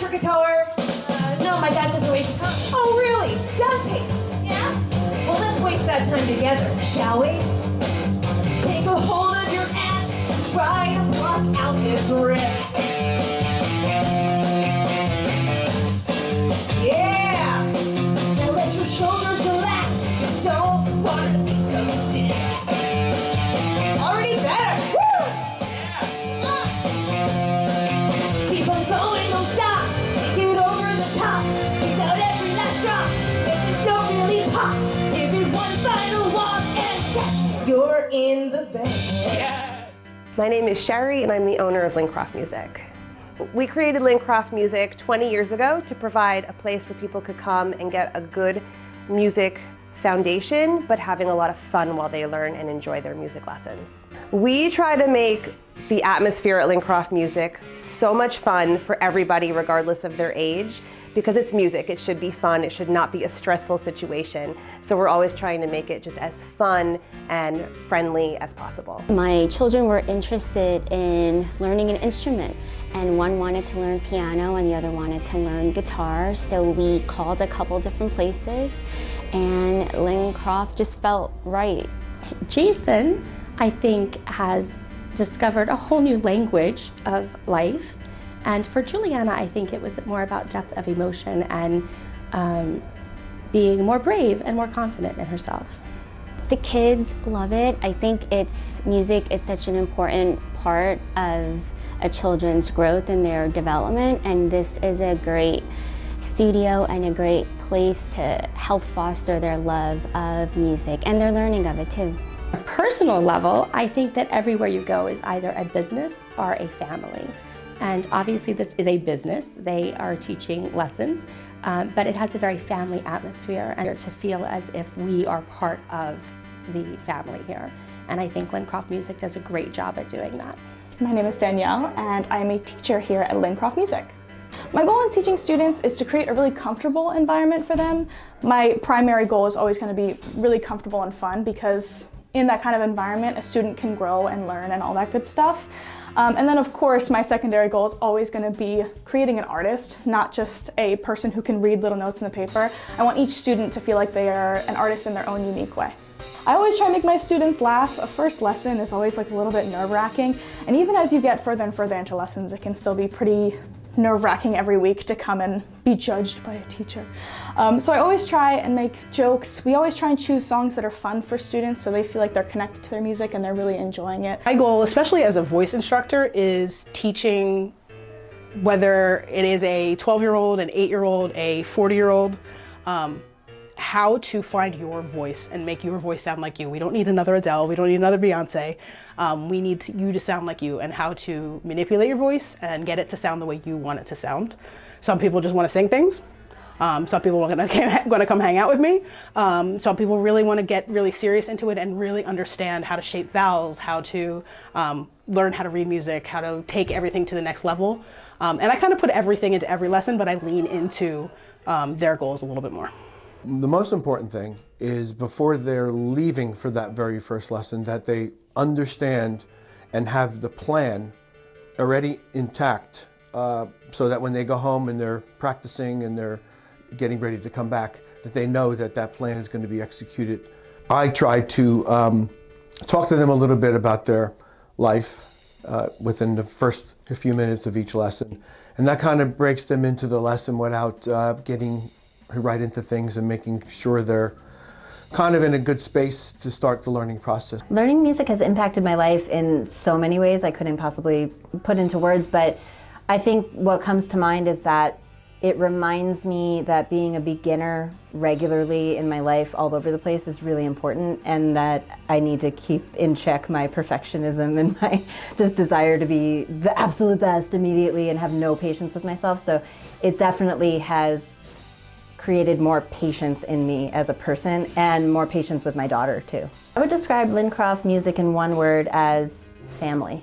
electric guitar? No, my dad says a waste of time. Oh, really? Does he? Yeah? Well, let's waste that time together, shall we? Take a hold of your axe and try to block out this riff. Yeah! Now let your shoulders relax. You don't want to be so stiff. Already better! Woo! Yeah! Keep on going, don't stop. Take it over the top. Squeeze out every last drop. Make the snow really pop. Give it one final walk and yes, you're in the band. Yes! My name is Sherry and I'm the owner of Lincroft Music. We created Lincroft Music 20 years ago to provide a place where people could come and get a good music foundation, but having a lot of fun while they learn and enjoy their music lessons. We try to make the atmosphere at Lincroft Music so much fun for everybody regardless of their age, because it's music. It should be fun. It should not be a stressful situation. So we're always trying to make it just as fun and friendly as possible. My children were interested in learning an instrument, and one wanted to learn piano and the other wanted to learn guitar. So we called a couple different places and Lincroft just felt right. Jason, I think, has discovered a whole new language of life. And for Juliana, I think it was more about depth of emotion and being more brave and more confident in herself. The kids love it. I think music is such an important part of a children's growth and their development, and this is a great studio and a great place to help foster their love of music and their learning of it too. On a personal level, I think that everywhere you go is either a business or a family. And obviously this is a business. They are teaching lessons, but it has a very family atmosphere and to feel as if we are part of the family here. And I think Lincroft Music does a great job at doing that. My name is Danielle and I am a teacher here at Lincroft Music. My goal in teaching students is to create a really comfortable environment for them. My primary goal is always going to be really comfortable and fun, because in that kind of environment a student can grow and learn and all that good stuff. And then of course my secondary goal is always going to be creating an artist, not just a person who can read little notes in the paper. I want each student to feel like they are an artist in their own unique way. I always try to make my students laugh. A first lesson is always like a little bit nerve-wracking, and even as you get further and further into lessons, it can still be pretty nerve-wracking every week to come and be judged by a teacher. So I always try and make jokes. We always try and choose songs that are fun for students so they feel like they're connected to their music and they're really enjoying it. My goal, especially as a voice instructor, is teaching, whether it is a 12-year-old, an 8-year-old, a 40-year-old, how to find your voice and make your voice sound like you. We don't need another Adele, we don't need another Beyonce. We need you to sound like you, and how to manipulate your voice and get it to sound the way you want it to sound. Some people just want to sing things. Some people are going to come hang out with me. Some people really want to get really serious into it and really understand how to shape vowels, how to learn how to read music, how to take everything to the next level. And I kind of put everything into every lesson, but I lean into their goals a little bit more. The most important thing is before they're leaving for that very first lesson, that they understand and have the plan already intact, so that when they go home and they're practicing and they're getting ready to come back, that they know that that plan is going to be executed. I try to talk to them a little bit about their life within the first few minutes of each lesson, and that kind of breaks them into the lesson without getting right into things and making sure they're kind of in a good space to start the learning process. Learning music has impacted my life in so many ways I couldn't possibly put into words, but I think what comes to mind is that it reminds me that being a beginner regularly in my life all over the place is really important, and that I need to keep in check my perfectionism and my just desire to be the absolute best immediately and have no patience with myself. So it definitely has created more patience in me as a person and more patience with my daughter too. I would describe Lincroft Music in one word as family,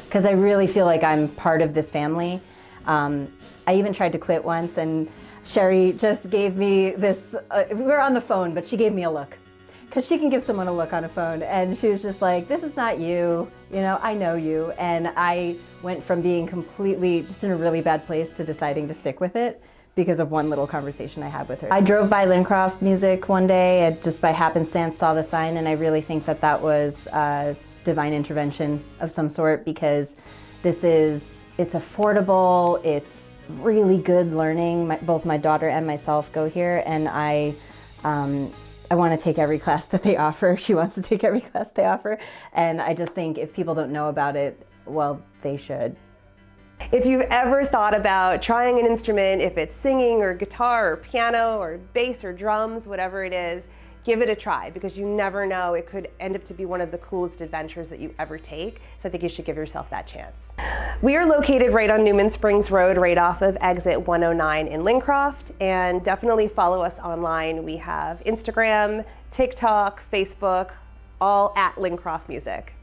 because I really feel like I'm part of this family. I even tried to quit once, and Sherry just gave me this, we were on the phone, but she gave me a look. because she can give someone a look on a phone, and she was just like, this is not you, you know, I know you. And I went from being completely just in a really bad place to deciding to stick with it because of one little conversation I had with her. I drove by Lincroft Music one day and just by happenstance saw the sign, and I really think that that was divine intervention of some sort, because it's affordable, it's really good learning. Both my daughter and myself go here, and I want to take every class that they offer. She wants to take every class they offer, and I just think if people don't know about it, well, they should. If you've ever thought about trying an instrument, if it's singing or guitar or piano or bass or drums, whatever it is, give it a try, because you never know, it could end up to be one of the coolest adventures that you ever take. So I think you should give yourself that chance. We are located right on Newman Springs Road, right off of exit 109 in Lincroft, and definitely follow us online. We have Instagram, TikTok, Facebook, all at Lincroft Music.